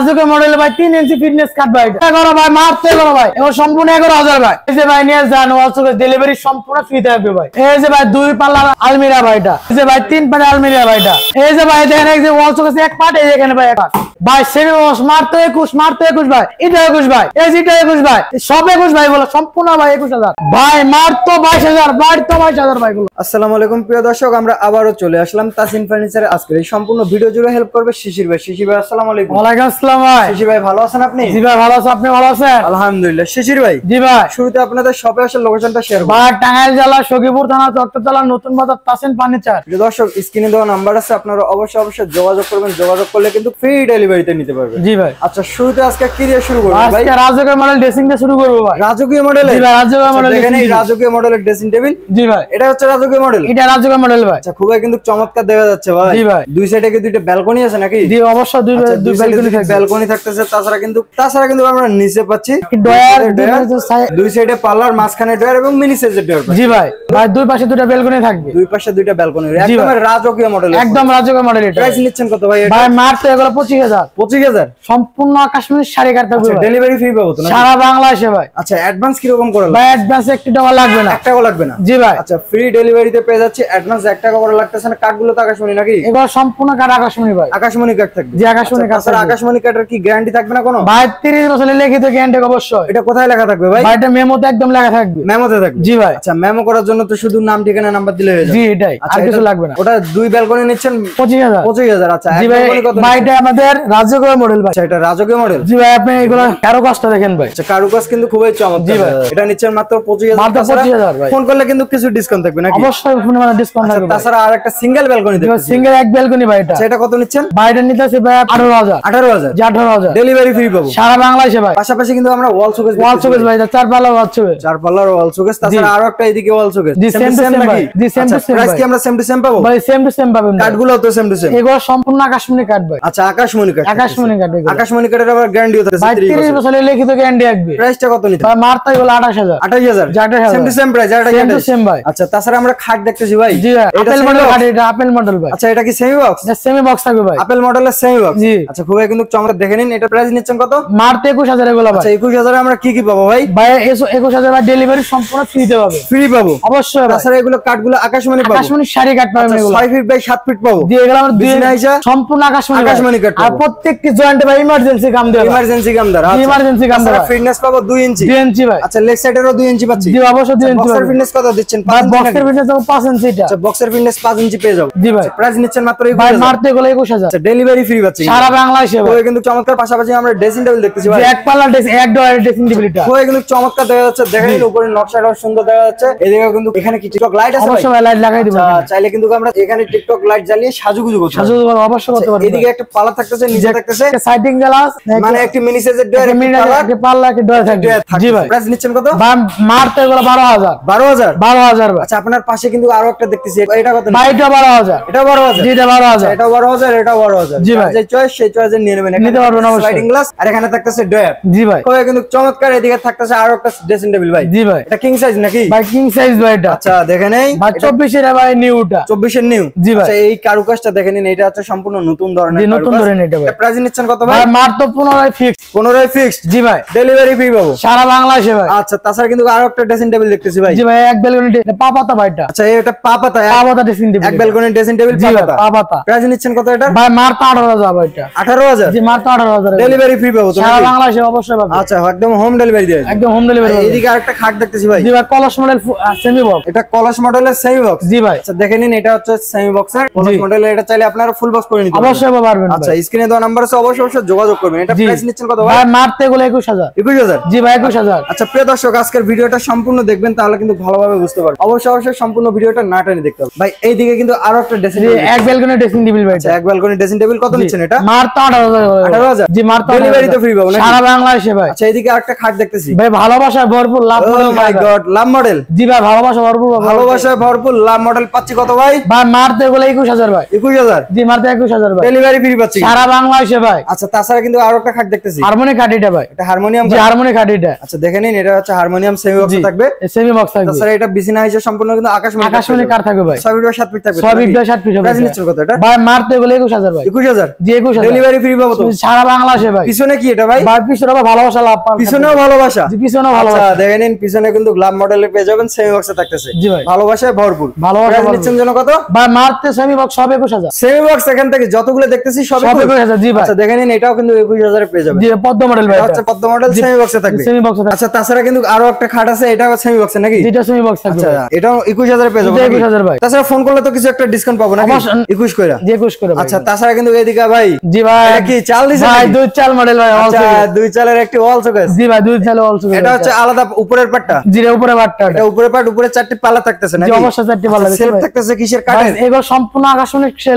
রাজুকে মডেল ভাই 3 ইঞ্চি ফিটনেস কাট ভাই 11 ভাই মারতে 11 ভাই এবং সম্পূর্ণ 11,000 ভাই। এই যে ভাই নিয়ে যান ওয়ালসুকে ডেলিভারি সম্পূর্ণ ফ্রি থাকবে ভাই। এই যে ভাই 2 পাল্লা আলমিরা ভাইটা, এই যে ভাই 3 পাল্লা আলমিরা ভাইটা, এই যে ভাই দেখেন এই যে ওয়ালসুকে এক পার্ট, এই এখানে ভাই এক পার্ট ভাই সেমি বক্স মারতে 21 ভাই, এটা 21 ভাই, এই যেটা 21 ভাই, সব 21 ভাই বলো সম্পূর্ণ ভাই 21,000 ভাই মারতো 22,000 মারতো 22,000 ভাই বলো। আসসালামু আলাইকুম প্রিয় দর্শক, আমরা আবারো চলে আসলাম তাসিন ফার্নিচারে। আজকে এই সম্পূর্ণ ভিডিও জুড়ে হেল্প করবে শিশির ভাই। শিশির ভাই আসসালামু আলাইকুম। ওয়ালাইকুম আসসালাম ভাই। শিশির ভাই ভালো আছেন আপনি? জি ভাই ভালো আছি, আপনি ভালো আছেন? আলহামদুলিল্লাহ। শিশির ভাই জি ভাই, শুরুতে আপনাদের শপে আসার লোকেশনটা শেয়ার করুন। ভাই টাঙ্গাইল জেলা সখীপুর থানা চট্টগ্রাম নতুন বাজার তাসিন ফার্নিচার। প্রিয় দর্শক স্ক্রিনে দেওয়া নাম্বার আছে, আপনারা অবশ্যই যোগাযোগ করবেন। যোগাযোগ করলে কিন্তু ফ্রি ডেলিভারিতে নিতে পারবেন। জি ভাই। আচ্ছা শুরুতে আজকে কি দিয়ে শুরু করব ভাই? আজকে রাজকীয় মডেল ড্রেসিং দিয়ে শুরু করব ভাই। রাজকীয় মডেল? জি ভাই রাজকীয় মডেল। দেখেন এই রাজকীয় মডেলের ড্রেসিং টেবিল। জি ভাই এটা হচ্ছে রাজকীয় মডেল। এটা রাজকীয় মডেল ভাই। আচ্ছা খুবই কিন্তু চমৎকার দেখা যাচ্ছে ভাই। জি ভাই। দুই সাইডে কি দুইটা ব্যালকনি আছে নাকি? জি অবশ্যই দুই ব্যালকনি থাকবে। ব্যালকনি থাকতেছে। তাছাড়া কিন্তু আমরা নিচে পাচ্ছি ডয়ার, দুই সাইডে পাল্লার, মাঝখানে ডয়ার এবং মিনি সাইজের ডয়ার। জি ভাই ভাই দুই পাশে দুটো ব্যালকনি থাকবে। দুই পাশে দুইটা ব্যালকনি, একদম রাজকীয় মডেল। একদম রাজকীয় মডেল। এটা প্রাইস নিচ্ছেন কত ভাই? ভাই মারতে এগুলো 25,000। 25,000 সম্পূর্ণ আকাশমণি শাড়ি কাটতে হবে। ডেলিভারি ফ্রি পাবো তো সারা বাংলাদেশে ভাই। আচ্ছা অ্যাডভান্স কি রকম করা লাগবে ভাই? অ্যাডভান্স 1 টাকা লাগবে না। 1 টাকা লাগবে না? জি ভাই। আচ্ছা ফ্রি ডেলিভারিতে পেয়ে যাচ্ছে। অ্যাডভান্স 1 টাকা করে লাগতেছে না। কার্ডগুলো তো আকাশমণি নাকি? এগুলো সম্পূর্ণ কাট আকাশমণি ভাই। আকাশমণি কার্ড থাকবে? জি আকাশমণি কাট। স্যার আকাশমণি কার্ডের কি গ্যারান্টি থাকবে না কোনো? ভাই 30 বছরের লিখিত গ্যারান্টি অবশ্যই। এটা কোথায় লেখা থাকবে ভাই? ভাই এটা মেমোতে একদম লেখা থাকবে। মেমোতে থাকবে? জি ভাই। আচ্ছা মেমো করার জন্য তো শুধু নাম ঠিকানা নাম্বার দিলে হয়ে যাবে? জি এটাই, আর কিছু লাগবে না। ওটা দুই ব্যালকনি নিচ্ছেন 25,000। 25,000। আচ্ছা জি ভাই ভাই এটা আমাদের রাজকীয় মডেল ভাই। আচ্ছা এটা রাজকীয় মডেল? জি ভাই আপনি এগুলো কারো কষ্ট দেখেন ভাই। আচ্ছা কারুকাজ কিন্তু খুবই চমৎকার। জি ভাই। এটা নিচ্ছেন মাত্র 25,000। মাত্র 25,000 ভাই। ফোন করলে কিন্তু কিছু ডিসকাউন্ট থাকবে নাকি? অবশ্যই ফোনে মানে ডিসকাউন্ট থাকবে। তাছাড়া আর একটা সিঙ্গেল ব্যালকনি দেখতে সিঙ্গেল এক ব্যালকনি ভাই। এটা সেটা কত নিচ্ছেন? বাইরে নিতে আছে ভাই 18,000। 18,000? জি 18,000 ডেলিভারি ফ্রি পাবো সারা বাংলাদেশে ভাই। পাশাপাশি কিন্তু আমরা ওয়াল শোকেস ভাই, চার পাল্লা ওয়াল শোকেস। চার পাল্লার ওয়াল শোকেস। তাছাড়া আরো একটা এদিকে ওয়াল showcase. G same to same ভাই। জি সেম টু সেম। প্রাইস কি আমরা সেম টু সেম পাবো ভাই? সেম টু সেম পাবেন। কার্ডগুলো তো সেম টু সেম? এগুলো সম্পূর্ণ আকাশমণি কাট ভাই। আচ্ছা আকাশমণি কাট? আকাশমণি কাট। আকাশমণি কাটের আবার গ্যারান্টিও থাকে ভাই 30 বছরের লিখিত গ্যারান্টি থাকবে। প্রাইসটা কত নিতে? ভাই মারতে এগুলো 28,000। 28,000? Same to same price? Same to same ভাই। আচ্ছা তাছাড়া আমরা খাট দেখতেছি ভাই। জি আপেল মডেল খাট। এটা আপেল মডেল ভাই। আচ্ছা এটা কি সেমি বক্স? এটা সেমি বক্স থাকবে ভাই। আপেল মডেলের সেমি বক্স? জি। আচ্ছা খুবই কিন্তু চমৎকার। দেখে নিন এটা প্রাইস নিচ্ছেন কত? মারতে 21,000 এগুলো ভাই। আচ্ছা 21,000 আমরা কি কি পাবো ভাই? ভাই 21,000 ভাই ডেলিভারি সম্পূর্ণ ফ্রিতে পাবে। ফ্রি পাবো অবশ্যই ভাই। তাছাড়া এগুলো কাঠগুলো আকাশমণি পাবো? আকাশমণি শাড়ি কাট পাবেন এগুলো। 6 ফিট বাই 7 ফিট পাবো? জি এগুলো আমরা বিছানা আইসা সম্পূর্ণ আকাশমণি কাট আর পাবো। প্রত্যেকটি জয়েন্টে ভাই ইমার্জেন্সি কাম দেওয়া। ইমার্জেন্সি কাম দ্বারা? আচ্ছা ইমার্জেন্সি কাম দেওয়া। ফিটনেস পাবো 2 ইঞ্চি? 2 ইঞ্চি ভাই। আচ্ছা লেগ সাইডেরও 2 ইঞ্চি পাচ্ছি? জি অবশ্যই 2 ইঞ্চি। বক্সের ফিটনেস কত দিচ্ছেন? ভাই 5 ইঞ্চি? বক্সের ফিটনেস 5 ইঞ্চি এটা। আচ্ছা বক্সের ফিটনেস 5 ইঞ্চি পেয়ে যাবো? জি ভাই। প্রাইস নিচ্ছেন মাত্র ভাই 21,000? মারতে এগুলো 21,000। আচ্ছা ডেলিভারি ফ্রি পাচ্ছি সারা বাংলাদেশে ভাই। খুবই কিন্তু চমৎকার। পাশাপাশি আমরা ড্রেসিং টেবিল দেখতেছি ভাই। এক পাল্লা এক ডয়ারের ড্রেসিং টেবিল। এটা খুবই কিন্তু চমৎকার দেখা যাচ্ছে। দেখেন উপরে নকশাটাও সুন্দর দেখা যাচ্ছে। এদিকে কিন্তু এখানে কি টিকটক লাইট আছে? অবশ্যই ভাই লাইট লাগাই দিব। আচ্ছা চাইলে কিন্তু আমরা এখানে টিকটক লাইট জ্বালিয়ে সাজুগুজু করতে পারি। সাজু অবশ্যই করতে পারবেন। এদিকে একটা পাল্লা থাকতেছে, নিচে থাকতেছে সাইডিং গ্লাস, মানে একটি মিনি সাইজের ডয়ার, একটা পাল্লা একটা ডয়ার থাকবে। জি ভাই। প্রাইস নিচ্ছেন কত? ভাই মারতে এগুলো 12,000। 12,000? 12,000 ভাই। আচ্ছা আপনার পাশে কিন্তু আরো একটা দেখতেছি, এটা কত? ভাই এটা 12,000। এটা 12,000? জি এটা 12,000। এটা 12,000, এটা 12,000। জি ভাই। যে চয়েস সেই চয়েসে নিয়ে নেবেন। নিতে পারবেন অবশ্যই। স্লাইডিং গ্লাস আর এখানে থাকতেছে ডয়ার। জি ভাই। খুবই কিন্তু চমৎকার। এদিকে থাকতেছে আরো একটা ড্রেসিং টেবিল ভাই। জি ভাই। এটা কিং সাইজ নাকি? ভাই কিং সাইজ ভাই এটা। আচ্ছা দেখে নেই ভাই 24 এর ভাই নিউটা। 24 এর নিউ? জি ভাই। আচ্ছা এই কারুকাজটা দেখে নিন, এটা হচ্ছে সম্পূর্ণ নতুন ধরনের জি নতুন ধরনের এটা ভাই। প্রাইস নিচ্ছেন কত ভাই? ভাই মার তো 15 ফিক্স। 15 ফিক্সড? জি ভাই। ডেলিভারি ফ্রি পাবো সারা বাংলাদেশে ভাই। আচ্ছা তাছাড়া কিন্তু আরো একটা ড্রেসিং টেবিল দেখতেছি ভাই। জি ভাই এক ব্যালকনি পা পাতা ভাইটা। আচ্ছা এটা পা পাতা? পা পাতা ড্রেসিং টেবিল। এক ব্যালকনি ড্রেসিং টেবিল পা পাতা। প্রাইস নিচ্ছেন কত এটা? ভাই মার তো 18,000 ভাইটা। 18,000? জি মার তো 18,000। ডেলিভারি ফ্রি পাবো তো? সারা বাংলাদেশে অবশ্যই পাবেন। আচ্ছা একদম হোম ডেলিভারি দিয়ে একদম হোম ডেলিভারি। এইদিকে আরেকটা খাট দেখতেছি ভাই। জি ভাই কলস মডেল সেমি বক্স। এটা কলস মডেলের সেমি বক্স? জি ভাই। আচ্ছা দেখে নিন, এটা হচ্ছে সেমি বক্সের কলস মডেল। এটা চাইলে আপনারা ফুল বক্স করে নিতে পারবেন। অবশ্যই পারবেন। আচ্ছা স্ক্রিনে দেওয়া নাম্বার আছে, অবশ্যই যোগাযোগ করবেন। এটা প্রাইস নিচ্ছেন কত ভাই? ভাই মারতে এগুলো 21,000। 21,000? জি ভাই 21,000। আচ্ছা প্রিয় দর্শক আজকের ভিডিওটা সম্পূর্ণ দেখবেন, তাহলে কিন্তু ভালোভাবে বুঝতে পারবেন। অবশ্যই সম্পূর্ণ ভিডিওটা না টেনে দেখতে হবে ভাই। এইদিকে কিন্তু আরো একটা ড্রেসিং টেবিল। এক ব্যালকনি ড্রেসিং টেবিল ভাই। আচ্ছা এক ব্যালকনি ড্রেসিং টেবিল কত নিচ্ছেন এটা? মার তো 18,000। 18,000? জি মার তো ডেলিভারি তো ফ্রি পাবো নাকি? সারা বাংলাদেশে ভাই। আচ্ছা এইদিকে আরেকটা খাট দেখতেছি ভাই ভালোবাসা ভরপুর লাভ মডেল। ও মাই গড, লাভ মডেল? জি ভাই ভালোবাসা ভরপুর। ভালোবাসা ভরপুর লাভ মডেল পাচ্ছি কত ভাই? ভাই মারতে এগুলো 21,000 ভাই। 21,000? জি মারতে 21,000 ভাই। ডেলিভারি ফ্রি পাচ্ছি সারা বাংলাদেশে ভাই। আচ্ছা তাছাড়া কিন্তু আরো একটা খাট দেখতেছি, হারমোনি কাট এটা ভাই। এটা হারমোনিয়াম? জি হারমোনি কাট এটা। আচ্ছা দেখে নিন, এটা হচ্ছে হারমোনিয়াম সেমি বক্স থাকবে। সেমি বক্স থাকবে। তাছাড়া এটা বিছানা হিসেবে সম্পূর্ণ কিন্তু আকাশমণি কাট থাকবে ভাই। 6 ফিট বাই 7 ফিট থাকবে? 6 ফিট বাই 7 ফিট। প্রাইস নিচ্ছেন কত এটা? ভাই মারতে এগুলো 21,000 ভাই। 21,000? জি 21,000। ডেলিভারি ফ্রি পাবো তো? সারা বাংলাদেশে ভাই। পিছনে কি এটা ভাই? ভাই পিছনে ভালোবাসা লাভ পাবেন। পিছনেও ভালোবাসা? জি পিছনেও ভালোবাসা। আচ্ছা দেখে নিন, পিছনে কিন্তু গ্লাভ মডেলে পেয়ে যাবেন, সেমি বক্সে থাকতেছে। জি ভাই। ভালোবাসায় ভরপুর। ভালোবাসা নিচ্ছেন জন্য কত ভাই? মারতে সেমি বক্স সব 21000। সেমি বক্স এখান থেকে যতগুলো দেখতেছি সব 21000। জি ভাই। আচ্ছা দেখে নিন, এটাও কিন্তু 21000 এ পেয়ে যাবেন। জি পদ্ম মডেল ভাই। আচ্ছা পদ্ম মডেল সেমি বক্সে থাকবে। সেমি বক্সে থাকবে। আচ্ছা তাছাড়া কিন্তু আরো একটা খাট আছে, এটাও সেমি বক্সে নাকি? যেটা সেমি বক্স থাকবে। আচ্ছা এটাও 21000 এ পেয়ে যাবেন। 21000 ভাই। তাছাড়া ফোন করলে তো কিছু একটা ডিসকাউন্ট পাবো নাকি? 21 কইরা। জি 21 করে ভাই। আচ্ছা তাছাড়া কিন্তু এদিকে ভাই। জি ভাই। এটা কি চাল দিছেন ভাই? নাকি? দুই চাল মডেল ভাই। আচ্ছা দুই চালের একটি ওয়াল শোকেস। জি ভাই দুই চাল ওয়াল শোকেস। এটা হচ্ছে আলাদা উপরের পাটটা। জি এর উপরে পাটটা। এটা উপরের পাট, উপরে 4টি পাল্লা থাকতেছে নাকি? জি অবশ্যই 4টি পাল্লা আছে। সেলফ থাকতেছে কিসের কাঠের? এগুলো সম্পূর্ণ আকাশমণি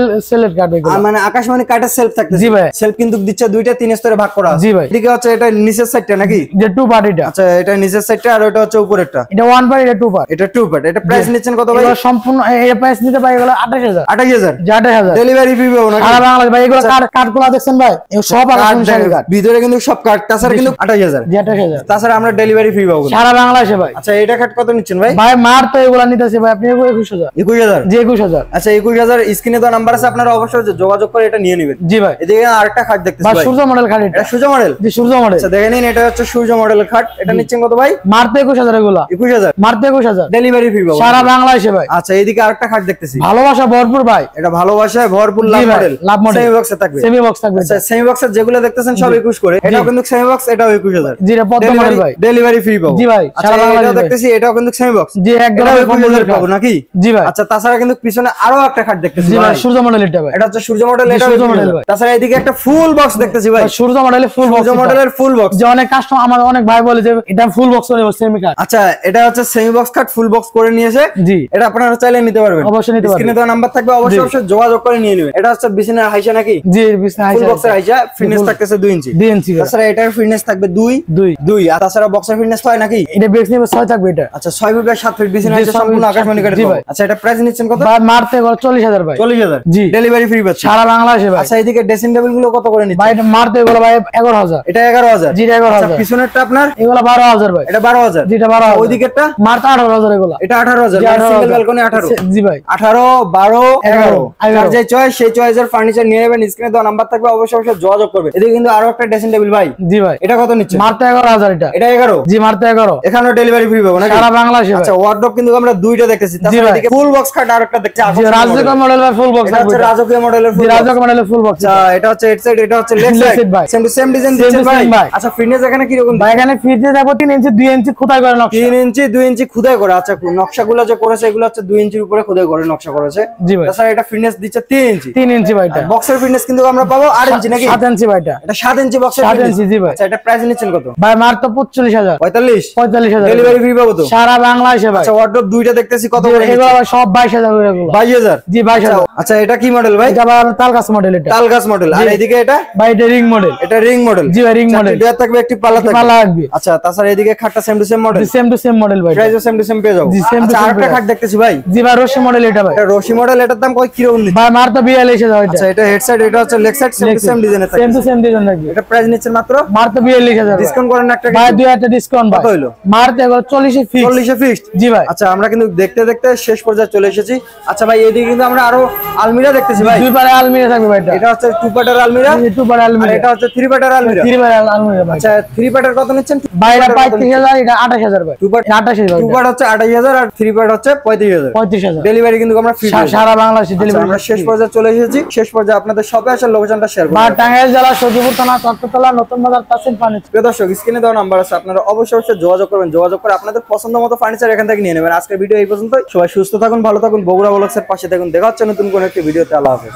সেলের কাঠ এগুলো। মানে আকাশমণি কাঠের সেলফ থাকতেছে। জি ভাই। সেলফ কিন্তু দিচ্ছে দুইটা 3 স্তরে ভাগ করা আছে। জি ভাই। এদিকে হচ্ছে এটা নিচের সাইডটা নাকি? যে টু পার্ট এটা। আচ্ছা এটা নিচের সাইডটা আর ওটা হচ্ছে উপরেরটা। এটা ওয়ান পার্ট, এটা টু পার্ট। এটা টু পার্ট। এটা প্রাইস নিচ্ছেন কত ভাই? এগুলো সম্পূর্ণ এই প্রাইস নিতে ভাই এগুলো 28000। 28000। জি 28000। ডেলিভারি ফি পাবো নাকি? সারা বাংলাদেশ ভাই। এগুলো কাঠগুলো দেখছেন ভাই? এগুলো সব আকাশমণি সেলের কাঠ। ভিতরে কিন্তু সব কাঠ, তাছাড়া কিন্তু 28000। জি 28000। তাছাড়া আমরা ডেলিভারি ফি পাবো সারা বাংলাদেশে ভাই। আচ্ছা এটা খাট কত নিচ্ছেন ভাই? ভাই মার তো এগুলা নিতেছে ভাই আপনি 21000। 21000। জি 21000। আচ্ছা 21000 স্ক্রিনে তো নাম্বার আছে, আপনারা অবশ্যই যোগাযোগ করে এটা নিয়ে নেবেন। জি ভাই। এদিকে আরেকটা খাট দেখতেছি ভাই ভাই। সূর্য মডেল খাট এটা। এটা সূর্য মডেল? জি সূর্য মডেল। আচ্ছা দেখে নিন, এটা হচ্ছে সূর্য মডেলের খাট। এটা নিচ্ছেন কত ভাই? মারতে 21000 এগুলা। 21000। মারতে 21000। ডেলিভারি ফি পাবো সারা বাংলাদেশে ভাই। আচ্ছা এইদিকে আরেকটা খাট দেখতেছি। ভালোবাসা ভরপুর ভাই। এটা ভালোবাসায় ভরপুর লাভ জি ভাই, মডেল। লাভ মডেল। সেমি বক্সে থাকবে। সেমি বক্স থাকবে। আচ্ছা সেমি বক্সের যেগুলো দেখতেছেন সব 21 করে। এটাও কিন্তু সেমি বক্স, এটাও 21000। জি এটা পদ্ম মডেল ভাই। ডেলিভারি ফি পাবো। জি ভাই, আচ্ছা সারা বাংলাদেশে এটাও দেখতেছি, এটাও কিন্তু সেমি বক্স। জি একদম 21000 পাবো নাকি? জি ভাই। আচ্ছা তাছাড়া কিন্তু পিছনে আরো একটা খাট দেখতেছি জি ভাই ভাই। সূর্য মডেল এটা ভাই। এটা হচ্ছে সূর্য মডেল। জি, এটা সূর্য মডেল ভাই। তাছাড়া এদিকে একটা ফুল বক্স দেখতেছি ভাই। সূর্য মডেলের ফুল বক্স। সূর্য মডেলের ফুল বক্স। যে অনেক কাস্টমার আমার অনেক ভাই বলে যে এটা ফুল বক্স করে সেমি কাট। আচ্ছা এটা হচ্ছে semi box cut full box করে নিয়েছে। জি এটা আপনারা চাইলে নিতে পারবেন। অবশ্যই নিতে পারবেন। স্ক্রিনে দেওয়া নাম্বার থাকবে, অবশ্যই অবশ্যই যোগাযোগ করে নিয়ে নেবেন। এটা হচ্ছে বিছানার হাইসা নাকি? জি বিছনা ফুল হাইসা। বক্সের হাইসা, ফিটনেস থাকতেছে 2 ইঞ্চি। 2 ইঞ্চি। তাছাড়া এটার ফিটনেস থাকবে 2 আর তাছাড়া বক্সের ফিটনেস হয় নাকি? এটা বেক্স নিবে 6 থাকবে এটা। আচ্ছা 6 ফিট বাই 7 ফিট বিছানা জি, হাইসা সম্পূর্ণ আকাশমণি কাঠের। জি পাবো। ভাই। আচ্ছা এটা প্রাইস নিচ্ছেন কত? ভাই মারতে 40000 ভাই। 40000। জি ডেলিভারি ফ্রি পাচ্ছি সারা বাংলাদেশে ভাই। আচ্ছা এইদিকে ড্রেসিং টেবিল গুলো কত করে নিচ্ছেন? ভাই এটা মারতে এগুলো ভাই 11000। এটা 11000। জি 11000। আচ্ছা পিছনেরটা আপনার? এগুলো 12000 ভাই। এটা 12000। জি এটা 12000। ওই দিকেরটা? মারতে 18000 এগুলো। এটা 18000। জি, 18,000 সিঙ্গেল ব্যালকনি 18। জি ভাই। 18 12 11 11 যার যে চয়েস সেই চয়েসের ফার্নিচার নিয়ে নেবেন। স্ক্রিনে দেওয়া নাম্বার থাকবে, অবশ্যই অবশ্যই যোগাযোগ করবেন। এদিকে কিন্তু আরো একটা ড্রেসিং টেবিল ভাই। জি ভাই। এটা কত নিচ্ছে? মারতে 11000 এটা। এটা 11। জি মারতে 11। এখানেও ডেলিভারি ফ্রি পাবো নাকি? সারা বাংলাদেশে ভাই। আচ্ছা ওয়ার্ডরোব কিন্তু আমরা দুইটা দেখতেছি। তাছাড়া ভাই। এদিকে ফুল বক্স খাট আরেকটা দেখছি। জি রাজকীয় মডেল ভাই ফুল বক্স এটা হচ্ছে থাকবে। রাজকীয় মডেলের জি ফুল বক্স। রাজকীয় মডেলের ফুল বক্স। আচ্ছা এটা হচ্ছে হেড সাইড, এটা হচ্ছে লেফট Left সাইড side ভাই। Same to same design Same দিচ্ছেন to same ভাই। ভাই। আচ্ছা ফিটনেস এখানে কি রকম? ভাই এখানে ফিটে দেখো 3 ইঞ্চি 2 ইঞ্চি খোদাই করে নকশা। 3 ইঞ্চি 2 ইঞ্চি খোদাই করা। আচ্ছা নকশাগুলো যে করেছে এগুলো হচ্ছে 2 ইঞ্চির উপরে খোদাই করে নকশা করেছে। জি ভাই। তাছাড়া এটা ফিটনেস দিচ্ছে 3 ইঞ্চি। 3 ইঞ্চি ভাই এটা। বক্সের ফিটনেস কিন্তু আমরা পাবো 8 ইঞ্চি নাকি? 7 ইঞ্চি ভাই এটা। এটা 7 ইঞ্চি বক্সের 7 ফিটনেস। ইঞ্চি জি ভাই। আচ্ছা এটা প্রাইস নিচ্ছেন কত? ভাই মার তো 45000। 45। 45000। ডেলিভারি ফ্রি পাবো তো? সারা বাংলাদেশে ভাই। আচ্ছা ওয়ার্ডরোব দুইটা দেখতেছি কত করে? এগুলো আবার সব 22000 করে এগুলো। 22000। জি 22000। আচ্ছা এটা কি মডেল ভাই? এটা আবার তালগাছ মডেল এটা। তালগাছ মডেল। আর এদিকে এটা? ভাই এটা রিং মডেল। এটা রিং মডেল। জি ভাই রিং মডেল। এটা থাকবে একটি পাল্লা থাকবে। পাল্লা থাকবে। আচ্ছা তাছাড়া এদিকে খাটটা same to same model. Same to same model ভাই। প্রাইসও সেম টু সেম পেয়ে যাবো। জি, same to আচ্ছা same আরেকটা পেয়ে খাট দেখতেছি ভাই। জি ভাই রশি মডেল এটা ভাই। এটা রশি মডেল। এটার দাম কয় কিরকম নিচ্ছে? ভাই মার তো 42000 এটা। আচ্ছা এটা হেড সাইড, এটা হচ্ছে leg side same to same ডিজাইনের সেম থাকবে। টু সেম ডিজাইন থাকবে। এটা প্রাইস নিচ্ছেন মাত্র? মার তো 42000। ডিসকাউন্ট করেন একটা ভাই কিছু? 2000 ডিসকাউন্ট ভাই। কত হইলো? মার তো এগুলো 40 এ ফিক্স। 40 এ ফিক্সড। জি ভাই। আচ্ছা আমরা কিন্তু দেখতে দেখতে শেষ পর্যায়ে চলে এসেছি। আচ্ছা ভাই এদিকে কিন্তু আমরা আরো আলমিরা দেখতেছি ভাই। দুই পারে আলমিরা থাকবে ভাই এটা। এটা হচ্ছে 2 পার্টের আলমিরা। জি 2 পারে আর আলমিরা। এটা হচ্ছে 3 পার্টের আলমিরা। 3 পারে আলমিরা ভাই। আচ্ছা 3 পার্টের কত নিচ্ছেন? ভাই এটা 35000 এটা 28000 ভাই। 2 পার্ট 28000 2 পার্ট হচ্ছে 28000 আর 3 পার্ট হচ্ছে 35000। 35000। ডেলিভারি কিন্তু আমরা ফ্রি। সারা বাংলাদেশে ডেলিভারি। আমরা শেষ পর্যায়ে চলে এসেছি। শেষ পর্যায়ে আপনাদের শপে আসার লোকেশনটা শেয়ার করব। ভাই টাঙ্গাইল জেলা সজিপুর থানা চট্টতলা নতুন বাজার তাসিল ফার্নিচার। প্রিয় দর্শক স্ক্রিনে দেওয়া নাম্বার আছে, আপনারা অবশ্যই অবশ্যই যোগাযোগ করবেন। যোগাযোগ করে আপনাদের পছন্দ মতো ফার্নিচার এখান থেকে নিয়ে নেবেন। আজকের ভিডিও এই পর্যন্ত। সবাই সুস্থ থাকুন, ভালো থাকুন, বগুড়া ব্লগসের পাশে থাকুন। দেখা হচ্ছে নতুন কোন একটি ভিডিওতে। আল্লাহ হাফেজ।